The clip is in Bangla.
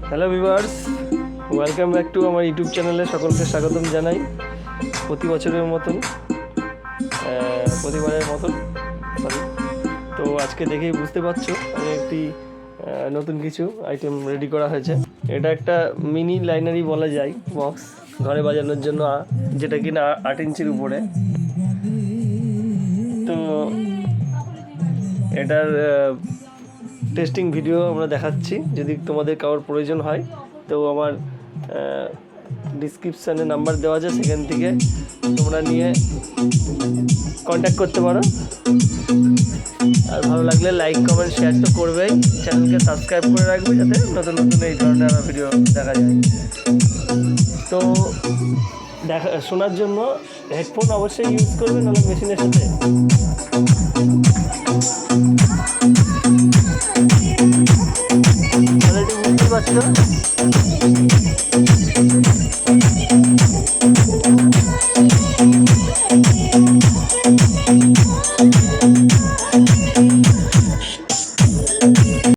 Hello viewers, welcome back to আমার ইউটিউব চ্যানেলে সকলকে স্বাগতম জানাই। প্রতিবারের মতন সরি। তো আজকে দেখেই বুঝতে পারছো আমি একটি নতুন কিছু আইটেম রেডি করা হয়েছে। এটা একটা মিনি লাইনারি বলা যায়, বক্স ঘরে বাজানোর জন্য, যেটা কিনা 8 ইঞ্চির উপরে। তো এটার টেস্টিং ভিডিও আমরা দেখাচ্ছি। যদি তোমাদের কারোর প্রয়োজন হয় তো আমার ডিসক্রিপশানে নাম্বার দেওয়া আছে, সেখান থেকে তোমরা নিয়ে কন্ট্যাক্ট করতে পারো। আর ভালো লাগলে লাইক কমেন্ট শেয়ার তো করবেই, চ্যানেলকে সাবস্ক্রাইব করে রাখবে যাতে নতুন নতুন এই ধরনের ভিডিও দেখা যায়। তো শোনার জন্য হেডফোন অবশ্যই ইউজ করবে, নাহলে মেশিনের সাথে বুঝতে পারছো।